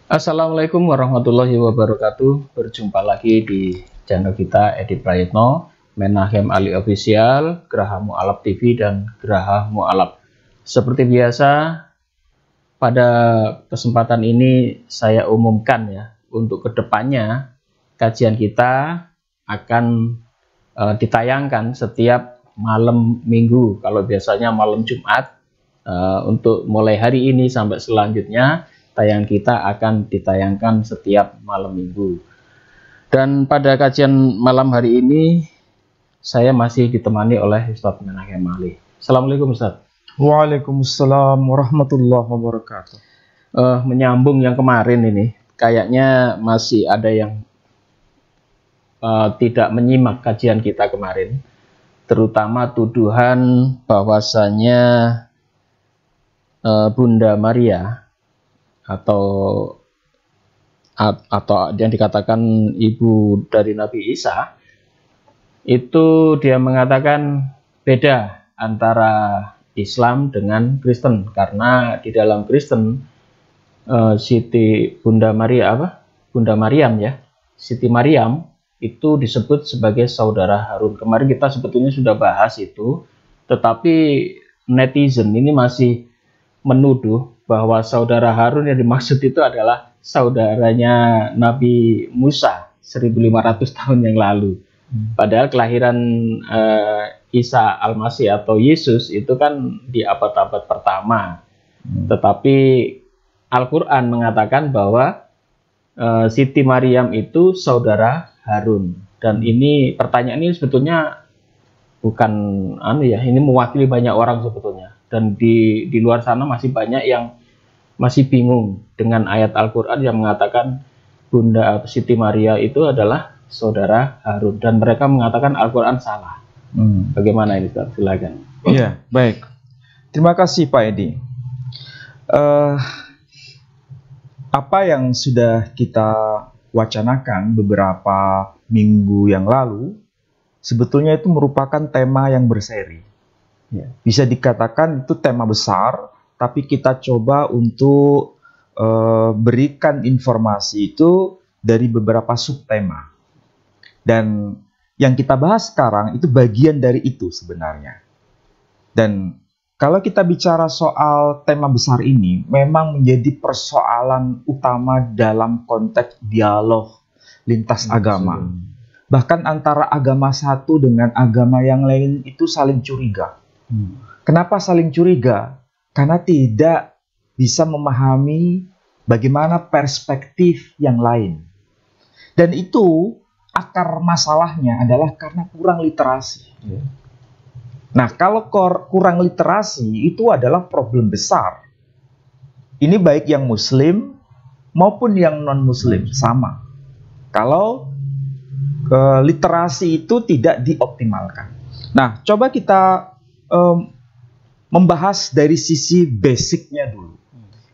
Assalamualaikum warahmatullahi wabarakatuh. Berjumpa lagi di channel kita Edi Prayitno, Menahem Ali Official, Geraha Mu'alaf TV dan Geraha Mu'alaf. Seperti biasa, pada kesempatan ini saya umumkan ya, untuk kedepannya kajian kita akan ditayangkan setiap malam minggu. Kalau biasanya malam Jumat, untuk mulai hari ini sampai selanjutnya tayangan kita akan ditayangkan setiap malam minggu. Dan pada kajian malam hari ini saya masih ditemani oleh Ustadz Menahem Ali. Assalamualaikum Ustadz. Waalaikumsalam warahmatullahi wabarakatuh. Menyambung yang kemarin ini, kayaknya masih ada yang tidak menyimak kajian kita kemarin, terutama tuduhan bahwasanya Bunda Maria atau yang dikatakan ibu dari Nabi Isa, itu dia mengatakan beda antara Islam dengan Kristen, karena di dalam Kristen Bunda Maryam ya, Siti Maryam itu disebut sebagai saudara Harun. Kemarin kita sebetulnya sudah bahas itu, tetapi netizen ini masih menuduh bahwa saudara Harun yang dimaksud itu adalah saudaranya Nabi Musa 1500 tahun yang lalu. Padahal kelahiran Isa Al-Masih atau Yesus itu kan di abad-abad pertama. Tetapi Al-Quran mengatakan bahwa Siti Maryam itu saudara Harun. Dan ini pertanyaan ini sebetulnya bukan ini mewakili banyak orang sebetulnya. Dan di luar sana masih banyak yang masih bingung dengan ayat Al-Quran yang mengatakan Bunda Siti Maria itu adalah saudara Harun, dan mereka mengatakan Al-Quran salah. Bagaimana ini, Ustaz? Silakan. Iya, baik. Terima kasih Pak Edi. Apa yang sudah kita wacanakan beberapa minggu yang lalu sebetulnya itu merupakan tema yang berseri. Ya, bisa dikatakan itu tema besar, tapi kita coba untuk berikan informasi itu dari beberapa subtema. Dan yang kita bahas sekarang itu bagian dari itu sebenarnya. Dan kalau kita bicara soal tema besar ini, memang menjadi persoalan utama dalam konteks dialog lintas agama. Bahkan antara agama satu dengan agama yang lain itu saling curiga. Kenapa saling curiga? Karena tidak bisa memahami bagaimana perspektif yang lain. Dan itu akar masalahnya adalah karena kurang literasi. Nah, kalau kurang literasi itu adalah problem besar. Ini baik yang Muslim maupun yang non-Muslim sama. Kalau literasi itu tidak dioptimalkan. Nah, coba kita membahas dari sisi basicnya dulu.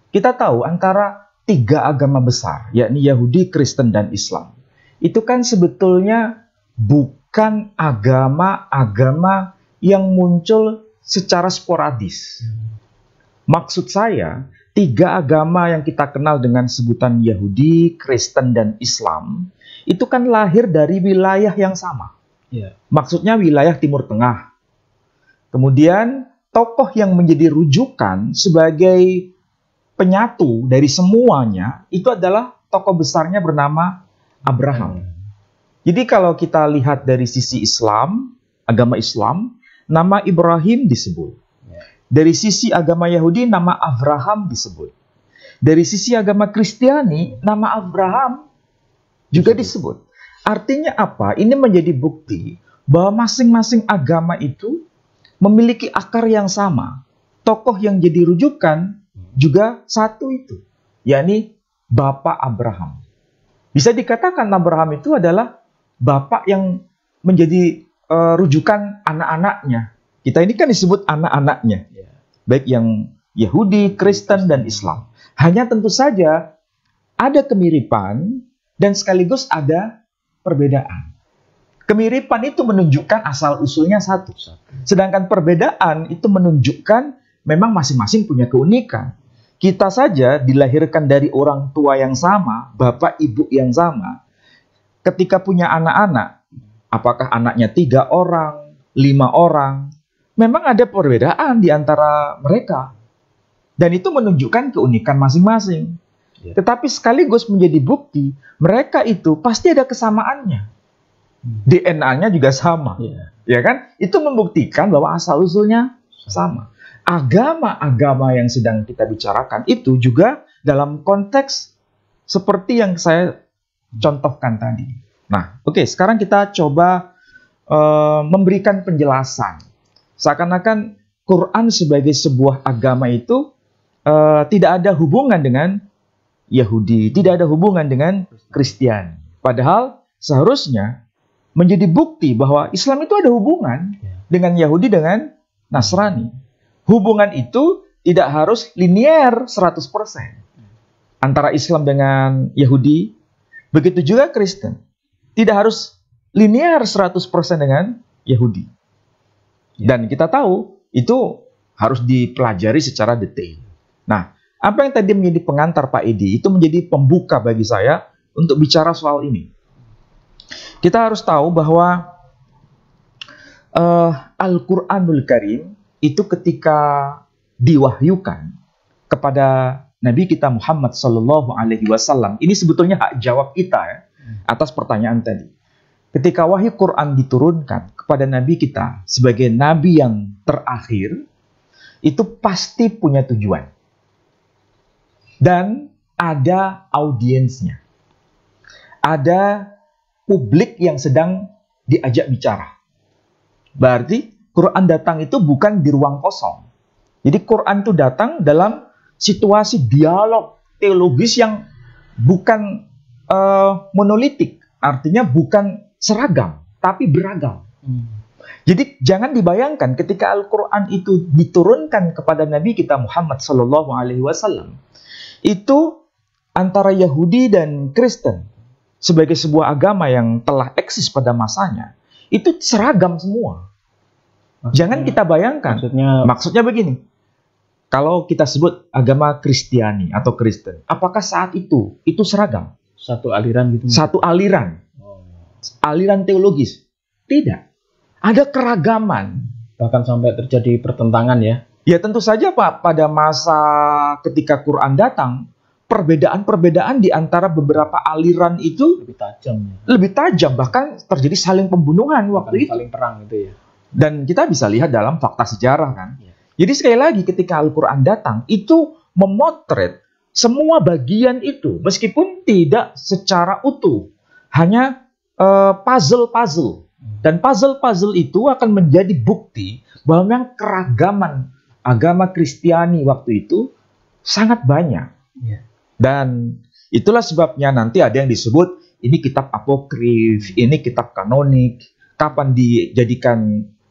Kita tahu antara tiga agama besar, yakni Yahudi, Kristen, dan Islam, itu kan sebetulnya bukan agama-agama yang muncul secara sporadis. Maksud saya, tiga agama yang kita kenal dengan sebutan Yahudi, Kristen, dan Islam, itu kan lahir dari wilayah yang sama. Maksudnya wilayah Timur Tengah. Kemudian tokoh yang menjadi rujukan sebagai penyatu dari semuanya itu adalah tokoh besarnya bernama Abraham. Jadi kalau kita lihat dari sisi Islam, agama Islam, nama Ibrahim disebut. Dari sisi agama Yahudi, nama Abraham disebut. Dari sisi agama Kristiani, nama Abraham juga disebut. Artinya apa? Ini menjadi bukti bahwa masing-masing agama itu memiliki akar yang sama. Tokoh yang jadi rujukan juga satu itu, yakni Bapak Abraham. Bisa dikatakan Abraham itu adalah bapak yang menjadi rujukan anak-anaknya. Kita ini kan disebut anak-anaknya, baik yang Yahudi, Kristen, dan Islam. Hanya tentu saja ada kemiripan dan sekaligus ada perbedaan. Kemiripan itu menunjukkan asal-usulnya satu. Sedangkan perbedaan itu menunjukkan memang masing-masing punya keunikan. Kita saja dilahirkan dari orang tua yang sama, bapak ibu yang sama. Ketika punya anak-anak, apakah anaknya 3 orang, 5 orang, memang ada perbedaan di antara mereka. Dan itu menunjukkan keunikan masing-masing. Ya. Tetapi sekaligus menjadi bukti, mereka itu pasti ada kesamaannya. DNA-nya juga sama. Ya kan? Itu membuktikan bahwa asal-usulnya sama. Agama-agama yang sedang kita bicarakan itu juga dalam konteks seperti yang saya contohkan tadi. Nah, oke, sekarang kita coba memberikan penjelasan. Seakan-akan Quran sebagai sebuah agama itu tidak ada hubungan dengan Yahudi, tidak ada hubungan dengan Kristiani. Padahal seharusnya menjadi bukti bahwa Islam itu ada hubungan dengan Yahudi, dengan Nasrani. Hubungan itu tidak harus linier 100%. Antara Islam dengan Yahudi, begitu juga Kristen. Tidak harus linier 100% dengan Yahudi. Dan kita tahu, itu harus dipelajari secara detail. Nah, apa yang tadi menjadi pengantar Pak Edi, itu menjadi pembuka bagi saya untuk bicara soal ini. Kita harus tahu bahwa Al-Quranul Karim itu ketika diwahyukan kepada Nabi kita Muhammad SAW, ini sebetulnya hak jawab kita ya, atas pertanyaan tadi. Ketika wahyu Quran diturunkan kepada Nabi kita sebagai Nabi yang terakhir, itu pasti punya tujuan. Dan ada audiensnya. Ada publik yang sedang diajak bicara. Berarti Quran datang itu bukan di ruang kosong. Jadi Quran itu datang dalam situasi dialog teologis yang bukan monolitik. Artinya bukan seragam, tapi beragam. Jadi jangan dibayangkan ketika Al-Quran itu diturunkan kepada Nabi kita Muhammad SAW, itu antara Yahudi dan Kristen sebagai sebuah agama yang telah eksis pada masanya, itu seragam semua. Jangan kita bayangkan. Maksudnya begini. Kalau kita sebut agama Kristiani atau Kristen, apakah saat itu seragam? Satu aliran gitu. Satu aliran. Aliran teologis. Tidak. Ada keragaman. Bahkan sampai terjadi pertentangan ya. Ya tentu saja Pak, pada masa ketika Quran datang, perbedaan-perbedaan di antara beberapa aliran itu lebih tajam. Ya. Lebih tajam, bahkan terjadi saling pembunuhan waktu itu. Saling perang itu ya. Dan kita bisa lihat dalam fakta sejarah kan. Ya. Jadi sekali lagi ketika Al-Quran datang, itu memotret semua bagian itu. Meskipun tidak secara utuh. Hanya puzzle-puzzle. Dan puzzle-puzzle itu akan menjadi bukti bahwa memang keragaman agama Kristiani waktu itu sangat banyak. Ya. Dan itulah sebabnya nanti ada yang disebut ini kitab apokrif, ini kitab kanonik. Kapan dijadikan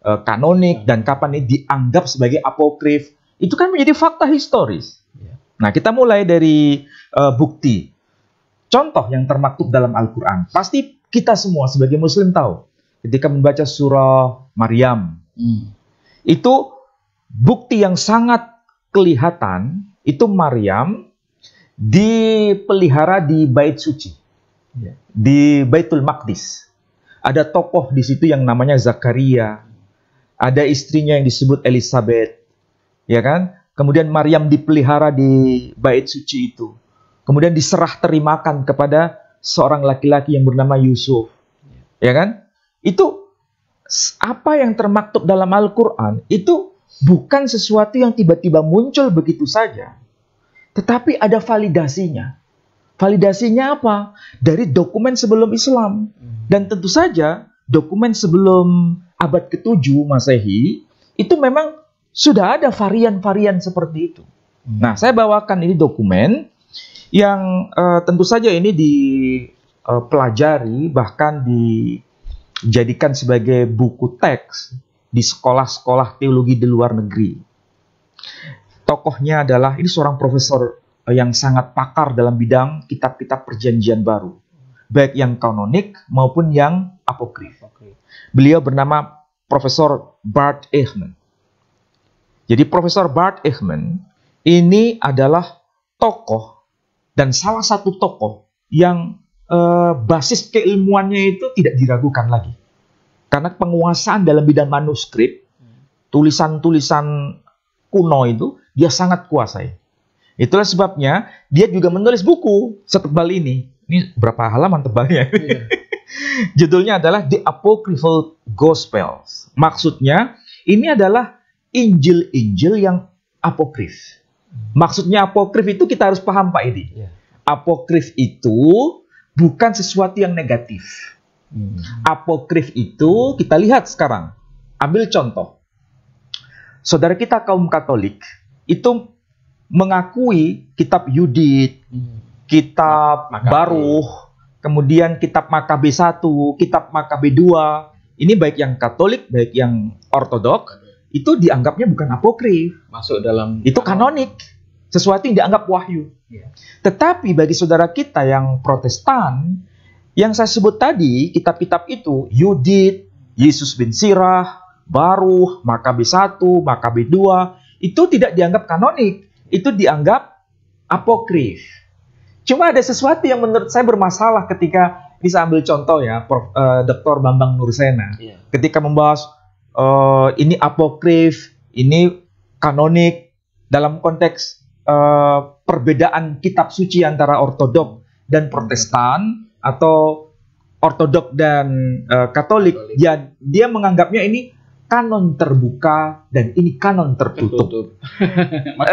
kanonik dan kapan ini dianggap sebagai apokrif, itu kan menjadi fakta historis. Nah, kita mulai dari bukti. Contoh yang termaktub dalam Al-Quran. Pasti kita semua sebagai Muslim tahu. Ketika membaca surah Maryam, itu bukti yang sangat kelihatan, itu Maryam dipelihara di bait suci. Di Baitul Maqdis. Ada tokoh di situ yang namanya Zakaria. Ada istrinya yang disebut Elizabeth, ya kan? Kemudian Maryam dipelihara di bait suci itu. Kemudian diserah terimakan kepada seorang laki-laki yang bernama Yusuf, ya kan? Itu apa yang termaktub dalam Al-Quran itu bukan sesuatu yang tiba-tiba muncul begitu saja, tetapi ada validasinya. Validasinya apa? Dari dokumen sebelum Islam. Dan tentu saja dokumen sebelum abad ke-7 Masehi, itu memang sudah ada varian-varian seperti itu. Nah, saya bawakan ini dokumen yang tentu saja ini dipelajari, bahkan dijadikan sebagai buku teks di sekolah-sekolah teologi di luar negeri. Tokohnya adalah, ini seorang profesor yang sangat pakar dalam bidang kitab-kitab perjanjian baru. Baik yang kanonik maupun yang apokrif. Beliau bernama Profesor Bart Eijkman. Jadi Profesor Bart Eijkman ini adalah tokoh dan salah satu tokoh yang basis keilmuannya itu tidak diragukan lagi. Karena penguasaan dalam bidang manuskrip, tulisan-tulisan kuno itu dia sangat kuasai. Itulah sebabnya dia juga menulis buku setebal ini. Ini berapa halaman tebalnya? Iya. Judulnya adalah The Apocryphal Gospels. Maksudnya ini adalah Injil-Injil yang apokrif. Maksudnya apokrif itu kita harus paham Pak Edi. Apokrif itu bukan sesuatu yang negatif. Apokrif itu kita lihat sekarang. Ambil contoh. Saudara kita kaum Katolik itu mengakui kitab Yudit, kitab Baruch, kemudian kitab Makabe 1, kitab Makabe 2. Ini baik yang Katolik, baik yang Ortodok, itu dianggapnya bukan apokrif. Masuk dalam itu kanonik. Sesuatu yang dianggap wahyu. Tetapi bagi saudara kita yang Protestan, yang saya sebut tadi, kitab-kitab itu, Yudit, Yesus bin Sirah, Baruch, Makabe 1, Makabe 2, itu tidak dianggap kanonik. Itu dianggap apokrif. Cuma ada sesuatu yang menurut saya bermasalah ketika, bisa ambil contoh ya, Dr. Bambang Nursena. Ketika membahas ini apokrif, ini kanonik, dalam konteks perbedaan kitab suci antara Ortodok dan Protestan, atau Ortodok dan Katolik, ya, dia menganggapnya ini kanon terbuka dan ini kanon tertutup.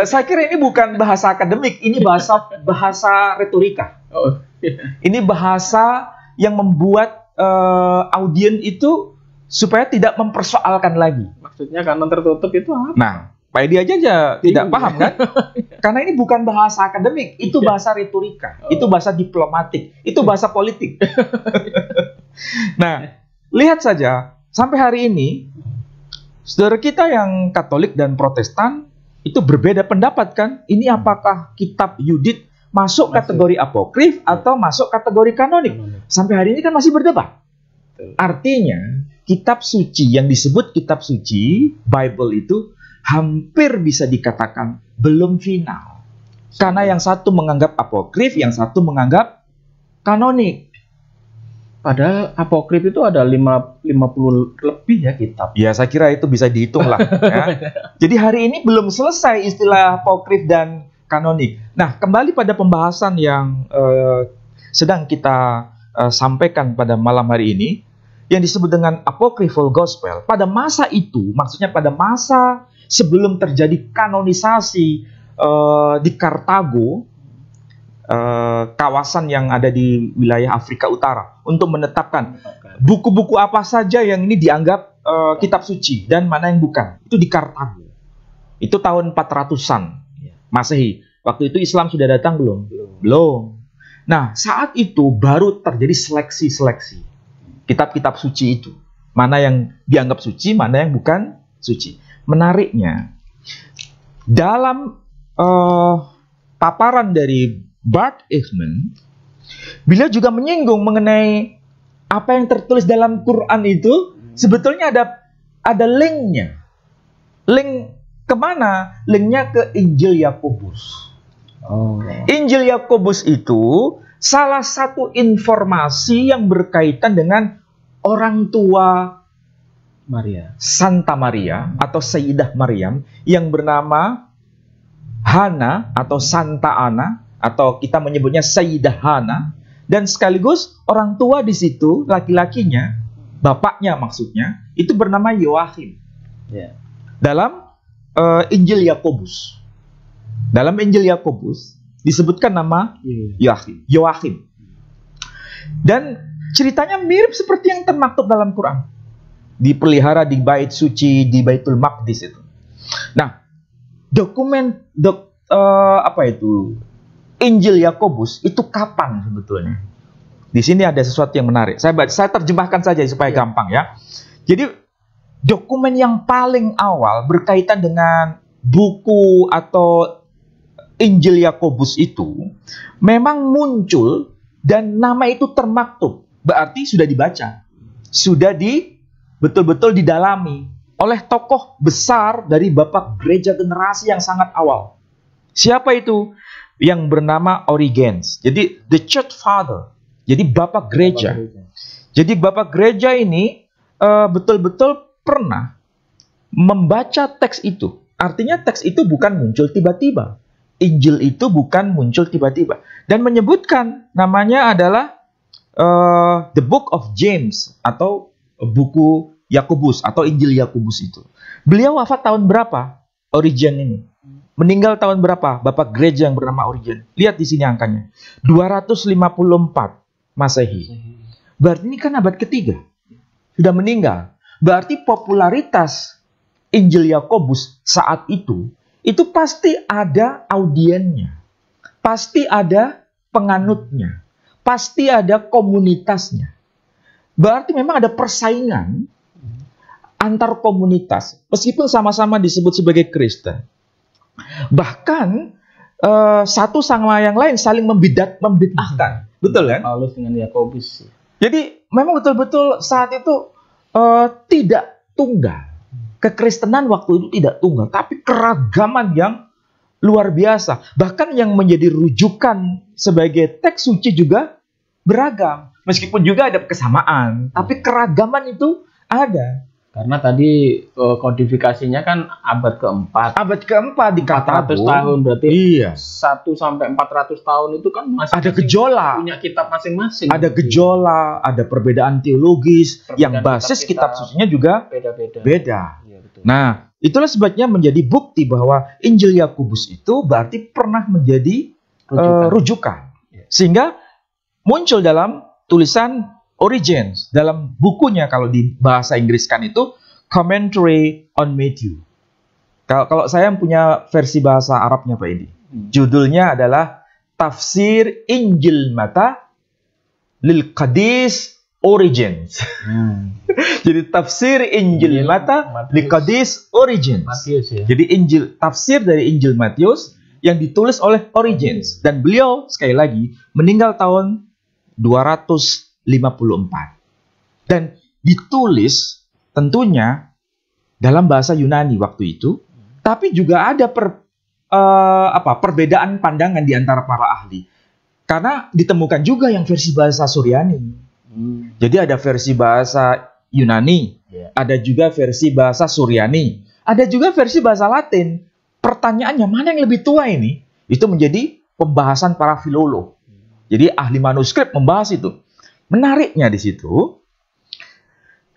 Saya kira ini bukan bahasa akademik, ini bahasa retorika. Ini bahasa yang membuat audien itu supaya tidak mempersoalkan lagi. Maksudnya kanon tertutup itu apa? Nah, Pak Edi aja tidak paham kan? Karena ini bukan bahasa akademik, itu bahasa retorika, itu bahasa diplomatik, itu bahasa politik. Nah, lihat saja, sampai hari ini, saudara kita yang Katolik dan Protestan, itu berbeda pendapat kan? Ini apakah kitab Yudit masuk kategori apokrif atau masuk kategori kanonik? Sampai hari ini kan masih berdebat. Artinya, kitab suci yang disebut kitab suci, Bible itu, hampir bisa dikatakan belum final. Karena yang satu menganggap apokrif, yang satu menganggap kanonik. Padahal apokrif itu ada 50 lebih ya kitab. Ya, saya kira itu bisa dihitung lah. Ya. Jadi hari ini belum selesai istilah apokrif dan kanonik. Nah, kembali pada pembahasan yang sedang kita sampaikan pada malam hari ini, yang disebut dengan apocryphal gospel. Pada masa itu, maksudnya pada masa sebelum terjadi kanonisasi di Kartago, kawasan yang ada di wilayah Afrika Utara, untuk menetapkan buku-buku apa saja yang ini dianggap kitab suci dan mana yang bukan. Itu di Kartago. Itu tahun 400-an Masehi. Waktu itu Islam sudah datang belum? Belum. Nah, saat itu baru terjadi seleksi-seleksi kitab-kitab suci itu. Mana yang dianggap suci, mana yang bukan suci. Menariknya, dalam paparan dari Bart Ehrman, beliau juga menyinggung mengenai apa yang tertulis dalam Quran itu, sebetulnya ada linknya. Link kemana? Linknya ke Injil Yakobus. Injil Yakobus itu salah satu informasi yang berkaitan dengan orang tua Maria, Santa Maria atau Sayyidah Maryam yang bernama Hana atau Santa Ana, atau kita menyebutnya Sayyidah Hana, dan sekaligus orang tua di situ, laki-lakinya, bapaknya maksudnya, itu bernama Yoachim. Dalam Injil Yakobus. Dalam Injil Yakobus disebutkan nama Yoachim. Dan ceritanya mirip seperti yang termaktub dalam Quran. Dipelihara di bait suci, di Baitul Maqdis itu. Nah, Injil Yakobus itu kapan sebetulnya? Di sini ada sesuatu yang menarik. Saya terjemahkan saja supaya gampang ya. Jadi dokumen yang paling awal berkaitan dengan buku atau Injil Yakobus itu memang muncul dan nama itu termaktub. Berarti sudah dibaca. Sudah betul-betul didalami oleh tokoh besar dari Bapak Gereja generasi yang sangat awal. Siapa itu? Yang bernama Origenes. Jadi the church father. Jadi bapak gereja. Jadi bapak gereja ini betul-betul pernah membaca teks itu. Artinya teks itu bukan muncul tiba-tiba. Injil itu bukan muncul tiba-tiba. Dan menyebutkan namanya adalah the book of James atau buku Yakobus atau Injil Yakobus itu. Beliau wafat tahun berapa? Origen ini. Meninggal tahun berapa? Bapak gereja yang bernama Origen. Lihat di sini angkanya. 254 Masehi. Berarti ini kan abad ketiga. Sudah meninggal. Berarti popularitas Injil Yakobus saat itu pasti ada audiennya. Pasti ada penganutnya. Pasti ada komunitasnya. Berarti memang ada persaingan antar komunitas. Meskipun sama-sama disebut sebagai Kristen. Bahkan satu sama yang lain saling membid'ahkan. Betul kan? Paulus dengan Yakobus. Jadi memang betul-betul saat itu tidak tunggal. Kekristenan waktu itu tidak tunggal, tapi keragaman yang luar biasa. Bahkan yang menjadi rujukan sebagai teks suci juga beragam. Meskipun juga ada kesamaan, tapi keragaman itu ada. Karena tadi kodifikasinya kan abad keempat. Abad keempat di 400 tahun berarti. Iya. 1 sampai 400 tahun itu kan masih ada gejolak. Punya kitab masing-masing. Ada gejolak, ada perbedaan teologis, yang basis kitab sucinya juga beda. Iya, betul. Nah, itulah sebabnya menjadi bukti bahwa Injil Yakobus itu berarti pernah menjadi rujukan. Sehingga muncul dalam tulisan Origenes dalam bukunya, kalau di bahasa Inggris kan itu Commentary on Matthew. Kalau saya punya versi bahasa Arabnya Pak Edi, judulnya adalah Tafsir Injil Matta lil Qadis Origenes. Jadi tafsir Injil Matta lil Qadis Origenes. Matius, ya. Jadi tafsir dari Injil Matius yang ditulis oleh Origenes, dan beliau sekali lagi meninggal tahun 254 dan ditulis tentunya dalam bahasa Yunani waktu itu, tapi juga ada perbedaan pandangan di antara para ahli, karena ditemukan juga yang versi bahasa Suryani. Jadi ada versi bahasa Yunani, ada juga versi bahasa Suryani, ada juga versi bahasa Latin. Pertanyaannya, mana yang lebih tua ini? Itu menjadi pembahasan para filolog. Jadi ahli manuskrip membahas itu. Menariknya di situ,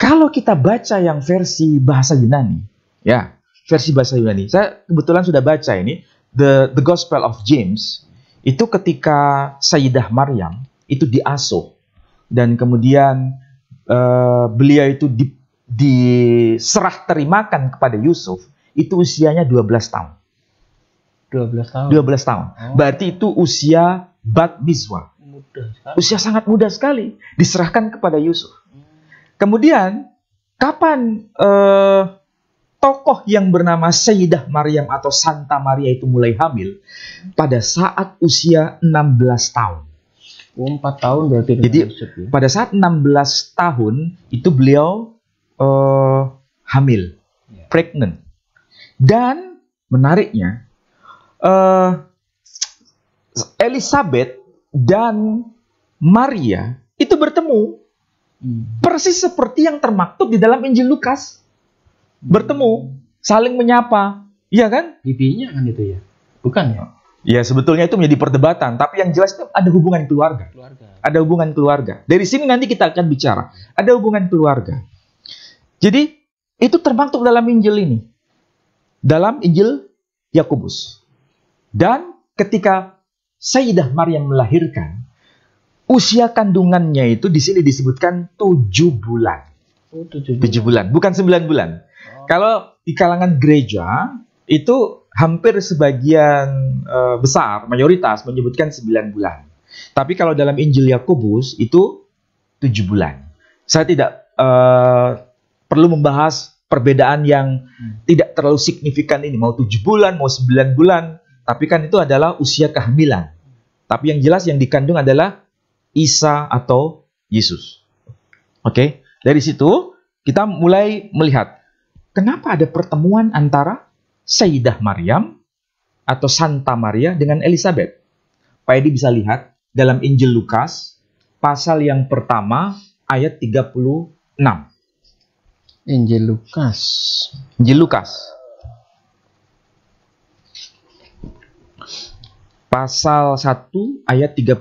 kalau kita baca yang versi bahasa Yunani, ya, versi bahasa Yunani. Saya kebetulan sudah baca ini, The Gospel of James, itu ketika Sayyidah Maryam itu diasuh, dan kemudian beliau itu diserah terimakan kepada Yusuf, itu usianya 12 tahun. 12 tahun. 12 tahun. Berarti itu usia bat mizwah. Usia sangat muda sekali, diserahkan kepada Yusuf. Kemudian, kapan tokoh yang bernama Sayyidah Maryam atau Santa Maria itu mulai hamil? Pada saat usia 16 tahun. 4 tahun berarti. Jadi, pada saat 16 tahun, itu beliau hamil, pregnant. Dan, menariknya, Elizabeth dan Maria itu bertemu persis seperti yang termaktub di dalam Injil Lukas. Bertemu, saling menyapa, iya kan? Bibinya kan itu ya? Bukan ya? Ya, sebetulnya itu menjadi perdebatan, tapi yang jelas itu ada hubungan keluarga. Ada hubungan keluarga. Dari sini nanti kita akan bicara. Ada hubungan keluarga. Jadi, itu termaktub dalam Injil ini. Dalam Injil Yakobus. Dan ketika Sayyidah Maryam melahirkan, usia kandungannya itu di sini disebutkan 7 bulan. 7 bulan, bukan 9 bulan. Kalau di kalangan gereja, itu hampir sebagian besar, mayoritas menyebutkan 9 bulan. Tapi kalau dalam Injil Yakobus, itu 7 bulan. Saya tidak perlu membahas perbedaan yang tidak terlalu signifikan ini. Mau 7 bulan, mau 9 bulan. Tapi kan itu adalah usia kehamilan. Tapi yang jelas yang dikandung adalah Isa atau Yesus. Oke, dari situ kita mulai melihat kenapa ada pertemuan antara Sayyidah Maryam atau Santa Maria dengan Elizabeth. Pak Edi bisa lihat dalam Injil Lukas, pasal yang pertama, ayat 36. Injil Lukas. Injil Lukas. Pasal 1 ayat 36.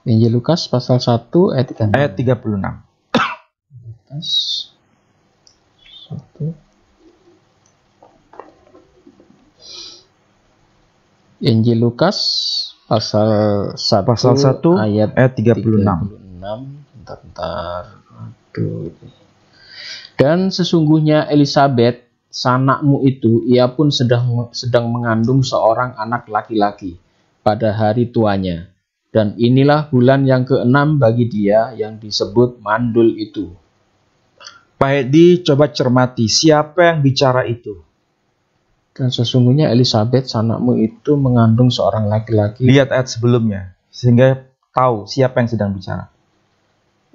Injil Lukas pasal 1 ayat 36. Ayat 36. Lukas 1. Injil Lukas pasal 1 Pasal 1 ayat 36. Bentar. Aduh. Dan sesungguhnya Elizabeth, sanakmu itu, ia pun sedang mengandung seorang anak laki-laki pada hari tuanya. Dan inilah bulan yang ke-6 bagi dia yang disebut mandul itu. Pak Edi, coba cermati siapa yang bicara itu. Dan sesungguhnya Elizabeth, sanakmu itu mengandung seorang laki-laki. Lihat ayat sebelumnya, sehingga tahu siapa yang sedang bicara.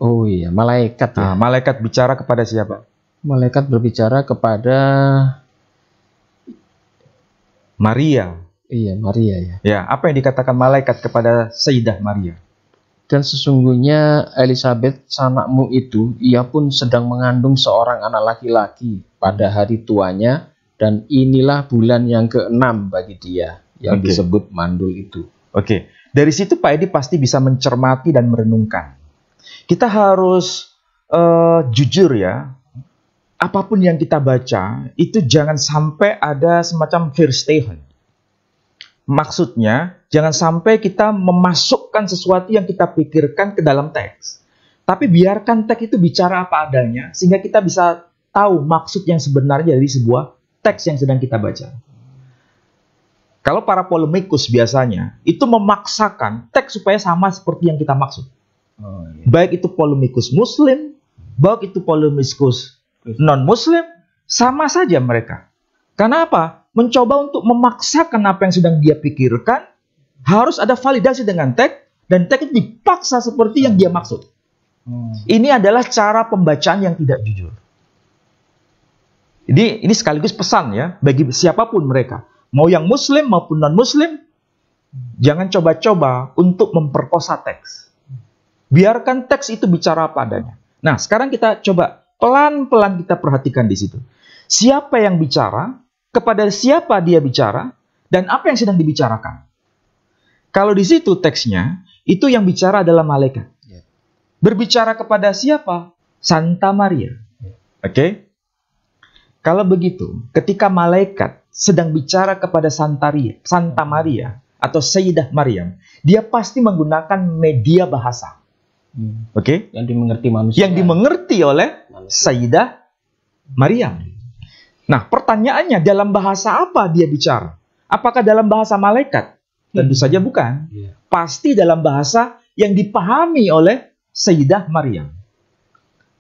Oh iya, malaikat ya. Nah, malaikat bicara kepada siapa? Malaikat berbicara kepada Maria. Iya, Maria ya. Ya, apa yang dikatakan malaikat kepada Sayyidah Maria? Dan sesungguhnya Elizabeth, sanakmu itu, ia pun sedang mengandung seorang anak laki-laki pada hari tuanya, dan inilah bulan yang ke-6 bagi dia, yang disebut mandul itu. Oke, dari situ Pak Edi pasti bisa mencermati dan merenungkan. Kita harus jujur ya, apapun yang kita baca, itu jangan sampai ada semacam verstehen. Maksudnya, jangan sampai kita memasukkan sesuatu yang kita pikirkan ke dalam teks. Tapi biarkan teks itu bicara apa adanya, sehingga kita bisa tahu maksud yang sebenarnya dari sebuah teks yang sedang kita baca. Kalau para polemikus biasanya, itu memaksakan teks supaya sama seperti yang kita maksud. Baik itu polemikus Muslim, baik itu polemikus non-Muslim, sama saja mereka. Karena apa? Mencoba untuk memaksakan apa yang sedang dia pikirkan, harus ada validasi dengan teks, dan teks itu dipaksa seperti yang dia maksud. Ini adalah cara pembacaan yang tidak jujur. Jadi ini sekaligus pesan ya, bagi siapapun mereka. Mau yang Muslim maupun non-Muslim, jangan coba-coba untuk memperkosa teks. Biarkan teks itu bicara apa adanya. Nah, sekarang kita coba pelan-pelan kita perhatikan di situ. Siapa yang bicara? Kepada siapa dia bicara, dan apa yang sedang dibicarakan. Kalau di situ teksnya, itu yang bicara adalah malaikat. Berbicara kepada siapa? Santa Maria. Oke? Kalau begitu, ketika malaikat sedang bicara kepada Santa Maria, atau Sayyidah Maryam, dia pasti menggunakan media bahasa. Oke? Yang dimengerti manusia. Yang dimengerti oleh Sayyidah Maryam. Nah, pertanyaannya dalam bahasa apa dia bicara? Apakah dalam bahasa malaikat? Tentu saja bukan. Pasti dalam bahasa yang dipahami oleh Sayyidah Maryam.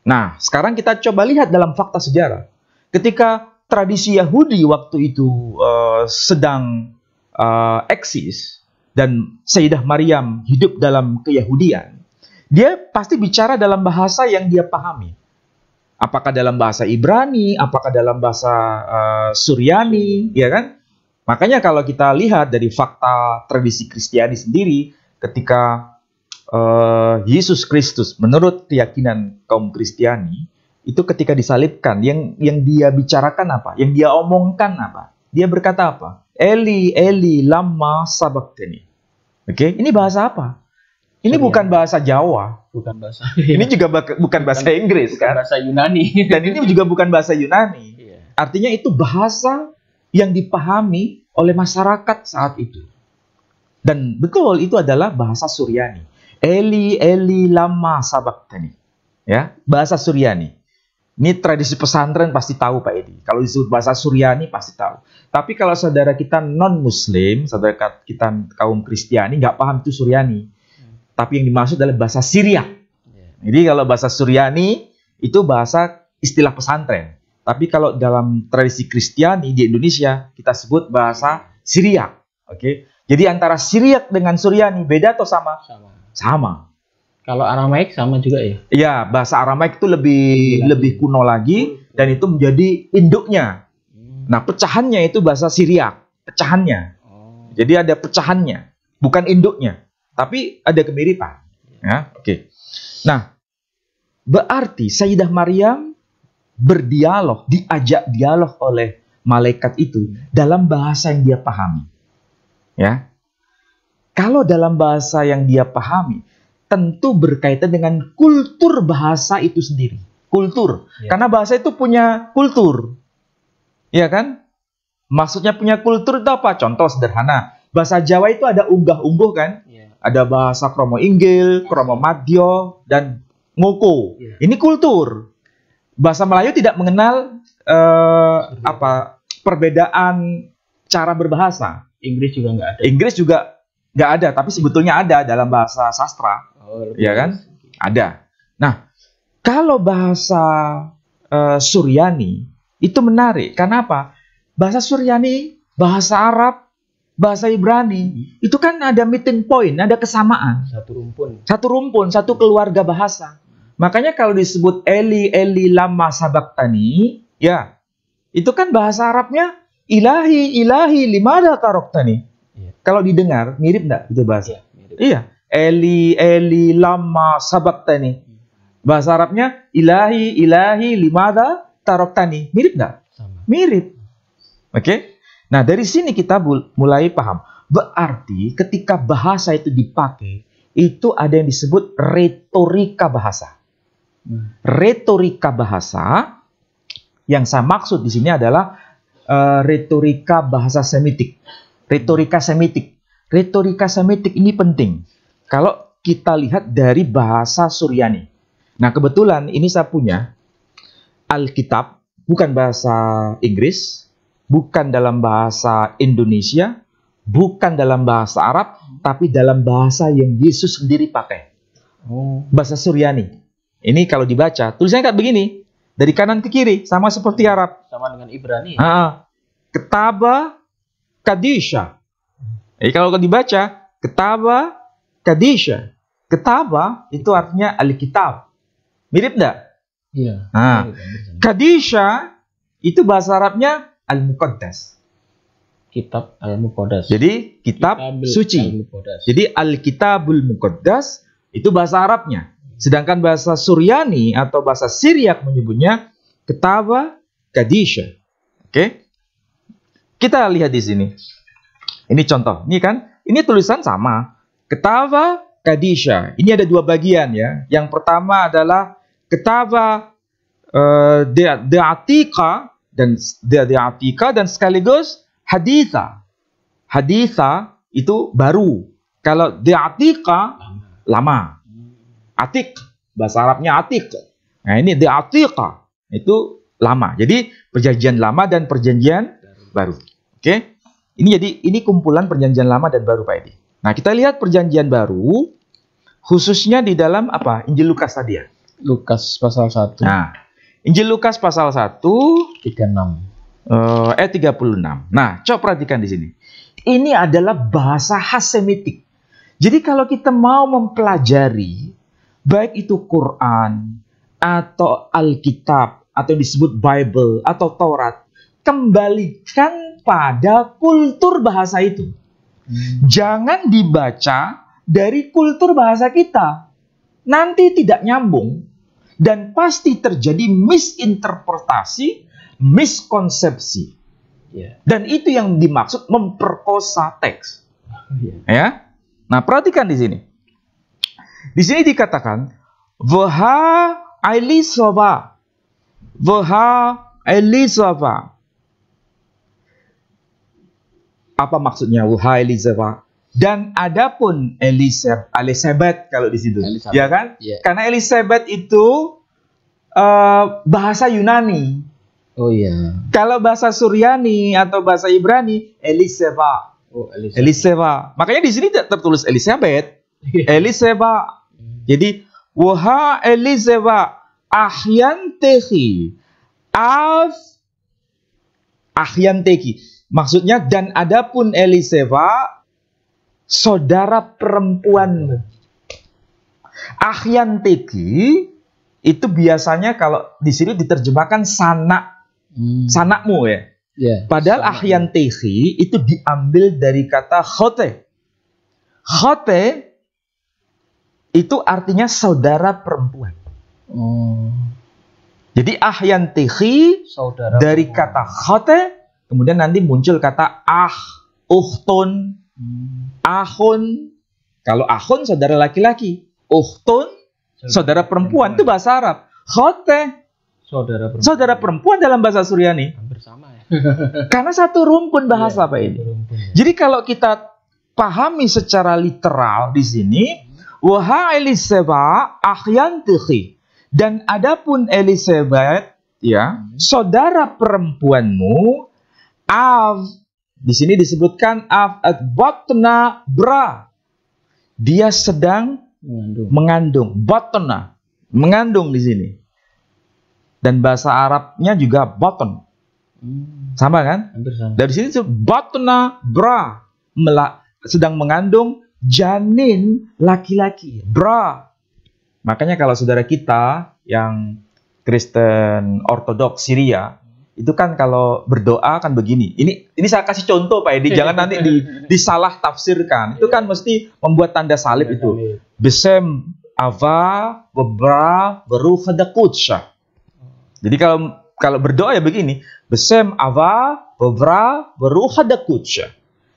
Nah, sekarang kita coba lihat dalam fakta sejarah. Ketika tradisi Yahudi waktu itu sedang eksis, dan Sayyidah Maryam hidup dalam keyahudian, dia pasti bicara dalam bahasa yang dia pahami. Apakah dalam bahasa Ibrani, apakah dalam bahasa Suryani, ya kan? Makanya kalau kita lihat dari fakta tradisi Kristiani sendiri, ketika Yesus Kristus menurut keyakinan kaum Kristiani, itu ketika disalibkan, yang dia bicarakan apa? Yang dia omongkan apa? Dia berkata apa? Eli, Eli, lama sabachthani. Oke, ini bahasa apa? Ini bukan bahasa Jawa. Bukan bahasa. Ini juga bukan bahasa Inggris, bukan kan? Bahasa Yunani. Dan ini juga bukan bahasa Yunani. Artinya itu bahasa yang dipahami oleh masyarakat saat itu. Dan betul, itu adalah bahasa Suryani. Eli, Eli, lama sabachthani. Ya, bahasa Suryani. Ini tradisi pesantren pasti tahu Pak Edi. Kalau disebut bahasa Suryani pasti tahu. Tapi kalau saudara kita non-Muslim, saudara kita kaum Kristiani nggak paham itu Suryani. Tapi yang dimaksud adalah bahasa Syriak. Jadi kalau bahasa Suryani itu bahasa istilah pesantren. Tapi kalau dalam tradisi Kristiani di Indonesia kita sebut bahasa Syriak. Oke. Jadi antara Syriak dengan Suryani beda atau sama? Sama. Sama. Kalau Aramaik sama juga ya? Ya, bahasa Aramaik itu lebih kuno lagi, dan itu menjadi induknya. Nah, pecahannya itu bahasa Syriak, pecahannya. Jadi ada pecahannya, bukan induknya, tapi ada kemiripan. Ya, oke. Nah, berarti Sayyidah Maryam berdialog, diajak dialog oleh malaikat itu dalam bahasa yang dia pahami. Ya. Kalau dalam bahasa yang dia pahami, tentu berkaitan dengan kultur bahasa itu sendiri. Kultur. Ya. Karena bahasa itu punya kultur. Ya kan? Maksudnya punya kultur itu apa? Contoh sederhana. Bahasa Jawa itu ada unggah-ungguh kan? Ya. Ada bahasa kromo inggil, kromo madyo, dan ngoko. Ya. Ini kultur. Bahasa Melayu tidak mengenal perbedaan cara berbahasa. Inggris juga nggak ada. Inggris juga nggak ada, tapi sebetulnya ada dalam bahasa sastra. Ya kan? Ada. Nah, kalau bahasa Suryani itu menarik. Karena apa? Bahasa Suryani, bahasa Arab, bahasa Ibrani, itu kan ada meeting point, ada kesamaan. Satu rumpun, satu keluarga bahasa. Makanya kalau disebut Eli, Eli, lama sabaktani, ya, itu kan bahasa Arabnya ilahi, ilahi, limada taroktani. Ya. Kalau didengar, mirip nggak itu bahasa? Ya, mirip. Iya. Eli, Eli, lama sabaktani. Bahasa Arabnya ilahi, ilahi, limada taroktani. Mirip nggak? Mirip. Oke? Nah, dari sini kita mulai paham. Berarti ketika bahasa itu dipakai, itu ada yang disebut retorika bahasa. Retorika bahasa yang saya maksud di sini adalah retorika bahasa Semitik. Retorika Semitik. Retorika Semitik ini penting. Kalau kita lihat dari bahasa Suryani. Nah, kebetulan ini saya punya Alkitab, bukan bahasa Inggris, bukan dalam bahasa Indonesia, bukan dalam bahasa Arab, tapi dalam bahasa yang Yesus sendiri pakai. Bahasa Suryani. Ini kalau dibaca, tulisannya kayak begini. Dari kanan ke kiri, sama seperti Arab. Sama dengan Ibrani. Ketaba Kadisha. Jadi kalau dibaca, Ketaba Kadisha. Ketaba itu artinya Alkitab. Mirip enggak? Iya. Kadisha itu bahasa Arabnya Al-Muqaddas. Kitab Al-Muqaddas. Jadi kitab suci. Jadi Al-Kitabul Muqaddas itu bahasa Arabnya. Sedangkan bahasa Suryani atau bahasa Syriak menyebutnya Ketaba Kadisha. Oke? Kita lihat di sini. Ini contoh. Ini kan, ini tulisan sama. Ketaba Kadisha. Ini ada dua bagian ya. Yang pertama adalah Ketaba De'atika dan sekaligus Haditha. Haditha itu baru. Kalau De'atika lama. Atik, bahasa Arabnya atik. Nah, ini De'atika itu lama. Jadi perjanjian lama dan perjanjian baru. Oke? Ini kumpulan perjanjian lama dan baru Pak Edi. Nah, kita lihat perjanjian baru khususnya di dalam apa? Injil Lukas tadi ya. Lukas pasal 1. Nah, Injil Lukas pasal 1 36. 36. Nah, coba perhatikan di sini. Ini adalah bahasa khas Semitik. Jadi kalau kita mau mempelajari baik itu Quran atau Alkitab atau disebut Bible atau Taurat, kembalikan pada kultur bahasa itu. Jangan dibaca dari kultur bahasa kita. Nanti tidak nyambung dan pasti terjadi misinterpretasi, miskonsepsi. Dan itu yang dimaksud memperkosa teks. Ya. Nah, perhatikan di sini. Di sini dikatakan Vaha Elisava. Vaha Elisava. Apa maksudnya Vaha Elisava? Dan adapun Elizabeth kalau di situ, ya kan? Yeah. Karena Elizabeth itu bahasa Yunani. Oh iya. Yeah. Kalau bahasa Suryani atau bahasa Ibrani Eliseva. Oh, Eliseva. Makanya di sini tertulis Elizabeth. Eliseva. Jadi Waha Eliseva ahyantehi. Ahyantehi. Maksudnya dan adapun Eliseva saudara perempuanmu. Ahyanteki itu biasanya kalau di sini diterjemahkan sanakmu ya. Padahal ahyanteki itu diambil dari kata khote. Khote itu artinya saudara perempuan. Jadi ahyanteki dari kata khote, kemudian nanti muncul kata ukhtun, ahun. Kalau ahun saudara laki-laki, ukhtun saudara perempuan, itu bahasa Arab. Khote saudara perempuan dalam bahasa Suryani. Hampir sama ya. Karena satu rumpun bahasa Pak ini. Jadi kalau kita pahami secara literal di sini, waha Eliseba ahyanteki, dan adapun Elisabeth ya, saudara perempuanmu, di sini disebutkan batna bra, dia sedang mengandung. Batna mengandung di sini. Dan bahasa Arabnya juga baton. Sama kan? Dari sini batna bra, sedang mengandung janin laki-laki. Bra. Makanya kalau saudara kita yang Kristen Ortodoks Syria, itu kan kalau berdoa kan begini. Ini saya kasih contoh Pak Edi, jangan nanti disalah tafsirkan. Itu kan mesti membuat tanda salib itu. Besem ava wabra beruh hadakutsha. Jadi kalau berdoa ya begini, besem ava wabra beruh hadakutsha.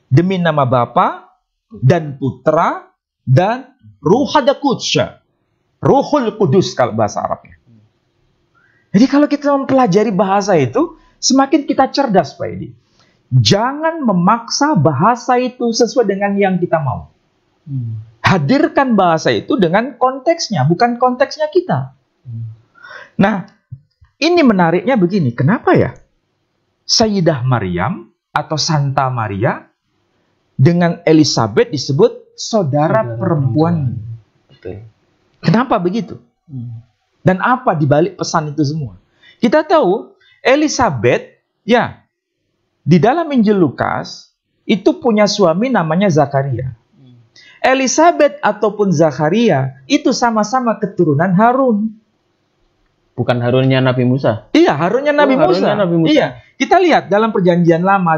Demi nama Bapa dan Putra dan Ruh hadakutsha. Ruhul Kudus kalau bahasa Arabnya. Jadi kalau kita mempelajari bahasa itu, semakin kita cerdas Pak Edi. Jangan memaksa bahasa itu sesuai dengan yang kita mau. Hadirkan bahasa itu dengan konteksnya, bukan konteksnya kita. Nah, ini menariknya begini. Kenapa ya? Sayyidah Maryam atau Santa Maria dengan Elisabeth disebut saudara perempuan. Kenapa begitu? Dan apa dibalik pesan itu semua? Kita tahu Elisabeth, ya, di dalam Injil Lukas itu punya suami namanya Zakaria. Elisabeth ataupun Zakaria itu sama-sama keturunan Harun. Bukan Harunnya Nabi Musa. Iya, Harunnya Nabi Musa. Iya, kita lihat dalam Perjanjian Lama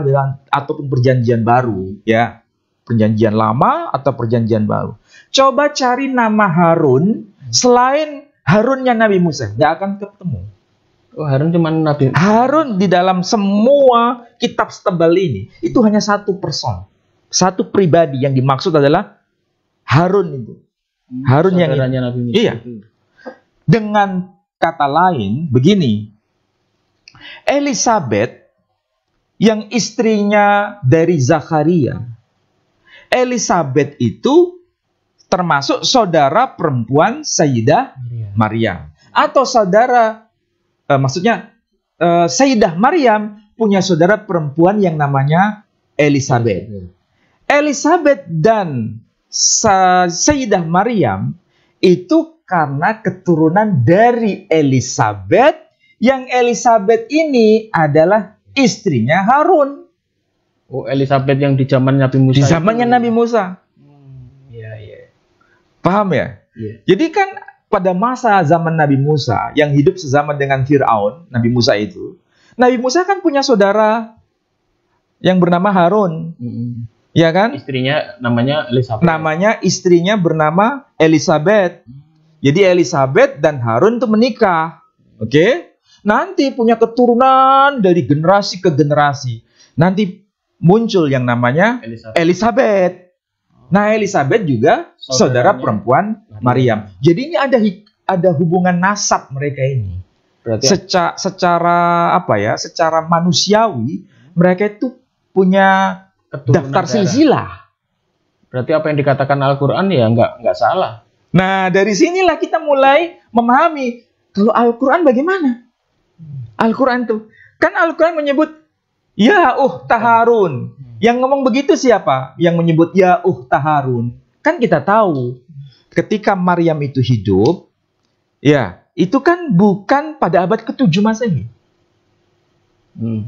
ataupun Perjanjian Baru, ya, Perjanjian Lama atau Perjanjian Baru. Coba cari nama Harun selain Harunnya Nabi Musa, nggak akan ketemu. Oh, Harun cuma Nabi. Harun di dalam semua kitab setebal ini itu hanya satu person, satu pribadi yang dimaksud adalah Harun itu. Harun yang Nabi Musa. Iya. Dengan kata lain begini, Elisabeth yang istrinya dari Zakaria, Elisabeth itu termasuk saudara perempuan Sayyidah Maryam. Atau saudara, Sayyidah Maryam punya saudara perempuan yang namanya Elisabeth. Elisabeth dan Sayyidah Maryam itu karena keturunan dari Elisabeth, yang Elisabeth ini adalah istrinya Harun. Oh, Elisabeth yang di zaman Nabi Musa. Di zamannya Nabi Musa. Paham ya? Jadi kan pada masa zaman Nabi Musa yang hidup sezaman dengan Fir'aun, Nabi Musa itu, Nabi Musa kan punya saudara yang bernama Harun. Ya kan? Istrinya namanya Elisabeth. Namanya istrinya bernama Elisabeth. Jadi Elisabeth dan Harun itu menikah. Oke? Nanti punya keturunan dari generasi ke generasi. Nanti muncul yang namanya Elisabeth. Nah, Elisabeth juga saudara perempuan Maryam. Jadi ini ada hubungan nasab mereka ini. Berarti secara apa ya? Secara manusiawi mereka itu punya daftar silsilah. Berarti apa yang dikatakan Al-Qur'an ya nggak salah. Nah, dari sinilah kita mulai memahami kalau Al-Qur'an bagaimana. Al-Qur'an itu kan Al-Qur'an menyebut ya Harun. Yang ngomong begitu siapa? Yang menyebut ya Harun. Kan kita tahu ketika Maryam itu hidup, ya, itu kan bukan pada abad ke-7 Masehi.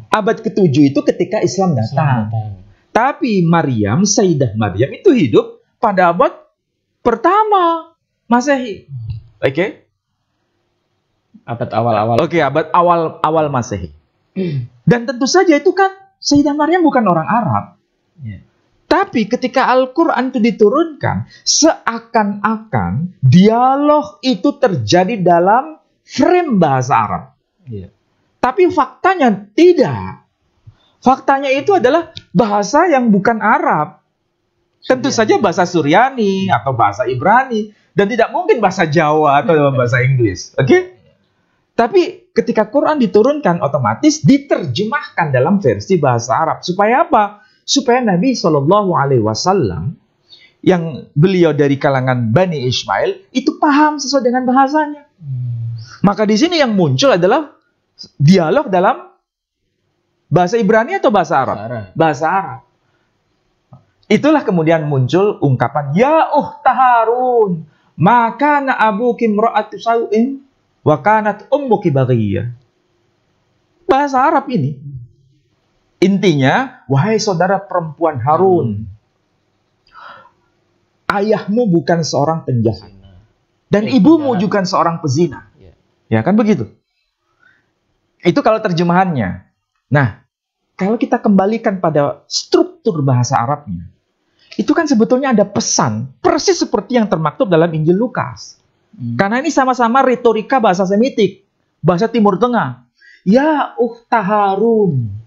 Abad ke-7 itu ketika Islam datang. Tapi Maryam, Sayyidah Maryam itu hidup pada abad pertama. Masehi. Oke? Abad awal-awal. Oke, abad awal Masehi. Dan tentu saja itu kan Sayyidah Maryam bukan orang Arab. Ya. Tapi ketika Al-Quran itu diturunkan, seakan-akan dialog itu terjadi dalam frame bahasa Arab. Ya. Tapi faktanya tidak. Faktanya itu adalah bahasa yang bukan Arab. Tentu saja bahasa Suryani atau bahasa Ibrani. Dan tidak mungkin bahasa Jawa atau bahasa Inggris. Oke? Tapi ketika Quran diturunkan, otomatis diterjemahkan dalam versi bahasa Arab. Supaya apa? Supaya Nabi SAW yang beliau dari kalangan Bani Ismail itu paham sesuai dengan bahasanya. Maka di sini yang muncul adalah dialog dalam bahasa Ibrani atau bahasa Arab? Bahasa Arab. Itulah kemudian muncul ungkapan Ya ukhta Harun, maka na abuki imra'atu sau'in wa kanat ummuki baghiyah. Bahasa Arab ini. Intinya, wahai saudara perempuan Harun, ayahmu bukan seorang penjahat dan ibumu juga seorang pezina. Ya kan begitu? Itu kalau terjemahannya. Nah, kalau kita kembalikan pada struktur bahasa Arabnya, itu kan sebetulnya ada pesan persis seperti yang termaktub dalam Injil Lukas. Karena ini sama-sama retorika bahasa Semitik, bahasa Timur Tengah. Ya ukhta Harun.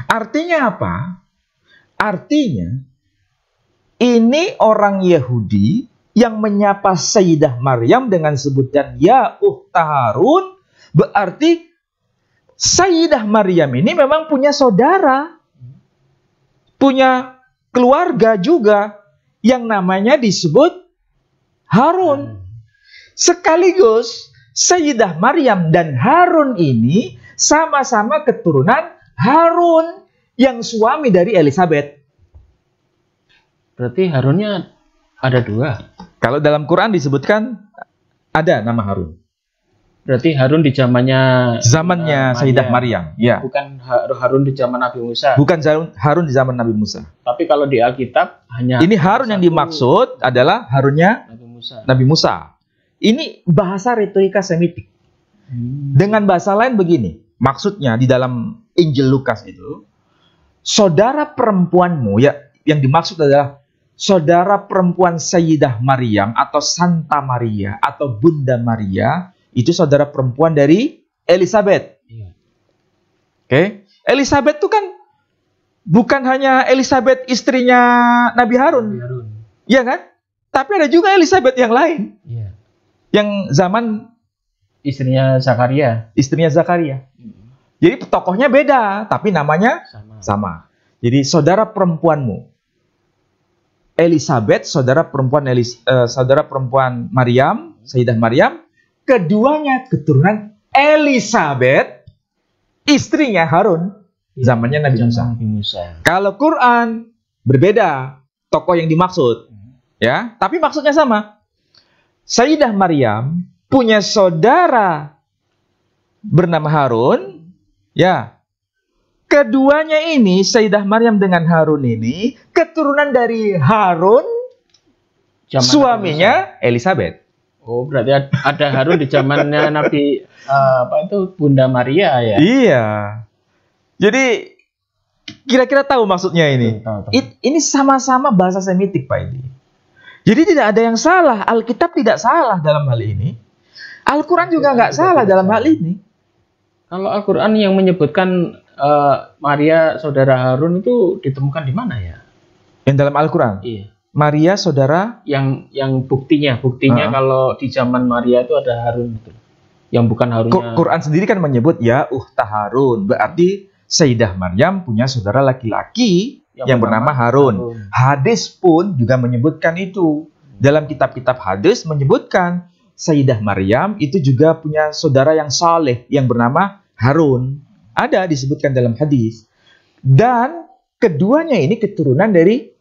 Artinya apa? Artinya ini orang Yahudi yang menyapa Sayyidah Maryam dengan sebutan Ya ukhta Harun, berarti Sayyidah Maryam ini memang punya saudara, punya keluarga juga yang namanya disebut Harun. Sekaligus Sayyidah Maryam dan Harun ini sama-sama keturunan Harun yang suami dari Elizabeth. Berarti Harunnya ada dua. Kalau dalam Quran disebutkan ada nama Harun. Berarti Harun di zamannya Sayyidah Maryam. Ya. Bukan Harun di zaman Nabi Musa. Bukan Harun di zaman Nabi Musa. Tapi kalau di Alkitab hanya ini Harun yang dimaksud adalah Harunnya Nabi Musa. Ini bahasa retorika Semitik. Dengan bahasa lain begini. Maksudnya di dalam Injil Lukas itu, saudara perempuanmu, ya, yang dimaksud adalah saudara perempuan Sayyidah Maryam atau Santa Maria atau Bunda Maria, itu saudara perempuan dari Elizabeth. Oke? Elizabeth itu kan bukan hanya Elizabeth istrinya Nabi Harun. Iya kan? Tapi ada juga Elizabeth yang lain. Yang zaman istrinya Zakaria. Jadi tokohnya beda, tapi namanya sama. Jadi saudara perempuanmu Elizabeth, saudara perempuan Maryam, Sayyidah Maryam, keduanya keturunan Elizabeth, istrinya Harun, zamannya Nabi Musa. Kalau Quran berbeda tokoh yang dimaksud, ya, tapi maksudnya sama. Sayyidah Maryam punya saudara bernama Harun, ya. Keduanya ini, Sayyidah Maryam dengan Harun ini, keturunan dari Harun, suaminya Elizabeth. Oh, berarti ada Harun di zamannya Nabi Bunda Maria ya? Iya. Jadi kira-kira tahu maksudnya ini. Tahu. Ini sama-sama bahasa Semitik, Pak Edi. Jadi tidak ada yang salah. Alkitab tidak salah dalam hal ini. Al-Quran juga nggak salah dalam hal ini. Kalau Al-Quran yang menyebutkan Maria saudara Harun itu ditemukan di mana ya? Yang dalam Al-Quran? Iya. Maria saudara? Yang buktinya kalau di zaman Maria itu ada Harun itu. Yang bukan Harunnya. Quran sendiri kan menyebut ya ukhta Harun. Berarti Sayyidah Maryam punya saudara laki-laki yang bernama Harun. Hadis pun juga menyebutkan itu. Dalam kitab-kitab hadis menyebutkan Sayyidah Maryam itu juga punya saudara yang saleh yang bernama Harun. Ada disebutkan dalam hadis. Dan keduanya ini keturunan dari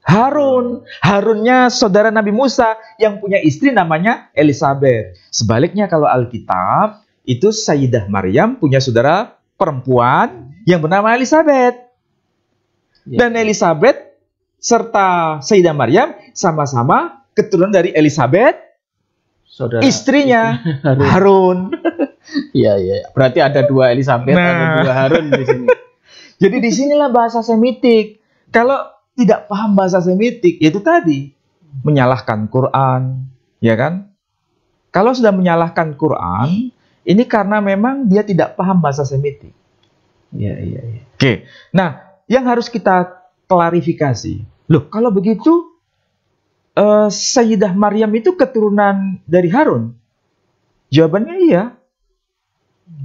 Harun. Harunnya saudara Nabi Musa yang punya istri namanya Elizabeth. Sebaliknya kalau Alkitab itu Sayyidah Maryam punya saudara perempuan yang bernama Elizabeth. Dan Elizabeth serta Sayyidah Maryam sama-sama keturunan dari Elizabeth, Saudara istrinya Harun. Harun. Iya, iya. Berarti ada 2 Elizabeth, ada 2 Harun di sini. Jadi disinilah bahasa Semitik. Kalau tidak paham bahasa Semitik, yaitu tadi menyalahkan Quran, ya kan? Kalau sudah menyalahkan Quran, ini karena memang dia tidak paham bahasa Semitik. Iya, iya, iya. Oke. Nah, yang harus kita klarifikasi. Loh, kalau begitu Sayyidah Maryam itu keturunan dari Harun? Jawabannya iya.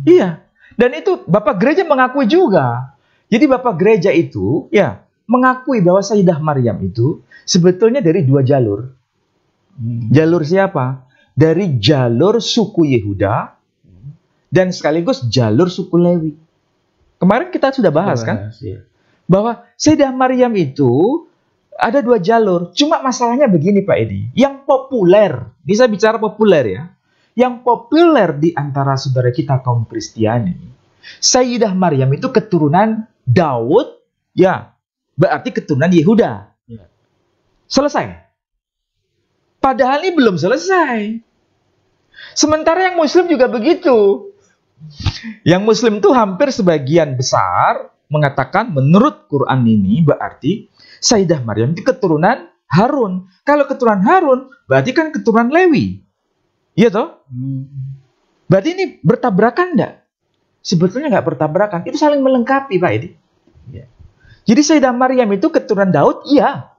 Iya. Dan itu Bapak Gereja mengakui juga. Jadi Bapak Gereja itu ya mengakui bahwa Sayyidah Maryam itu sebetulnya dari 2 jalur. Jalur siapa? Dari jalur suku Yehuda dan sekaligus jalur suku Lewi. Kemarin kita sudah bahas kan? Iya. Bahwa Sayyidah Maryam itu ada 2 jalur. Cuma masalahnya begini Pak Edi. Yang populer, bisa bicara populer ya. Yang populer di antara saudara kita kaum Kristiani, Sayyidah Maryam itu keturunan Daud, ya, berarti keturunan Yehuda. Ya. Selesai. Padahal ini belum selesai. Sementara yang Muslim juga begitu. Yang Muslim itu hampir sebagian besar mengatakan menurut Quran ini berarti Sayyidah Maryam itu keturunan Harun. Kalau keturunan Harun, berarti kan keturunan Lewi. Iya toh? Berarti ini bertabrakan enggak? Sebetulnya nggak bertabrakan. Itu saling melengkapi, Pak Edi. Ya. Jadi Sayyidah Maryam itu keturunan Daud, iya.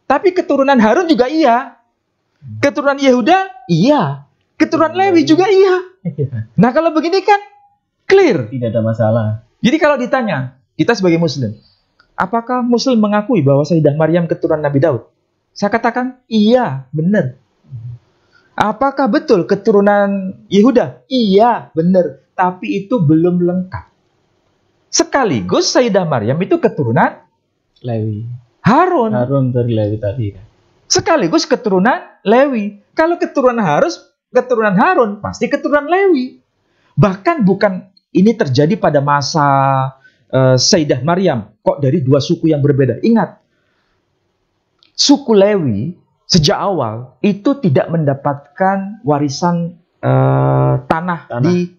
Tapi keturunan Harun juga iya. Keturunan Yehuda, iya. Keturunan Lewi juga iya. Nah kalau begini kan clear. Tidak ada masalah. Jadi kalau ditanya, kita sebagai Muslim, apakah Muslim mengakui bahwa Sayyidah Maryam keturunan Nabi Daud? Saya katakan, iya, benar. Apakah betul keturunan Yehuda? Iya, benar. Tapi itu belum lengkap. Sekaligus Sayyidah Maryam itu keturunan Lewi. Harun. Harun dari Lewi tadi. Sekaligus keturunan Lewi. Kalau keturunan Harun, pasti keturunan Lewi. Bahkan bukan ini terjadi pada masa Sayyidah Maryam. Kok dari 2 suku yang berbeda? Ingat, suku Lewi sejak awal itu tidak mendapatkan warisan tanah di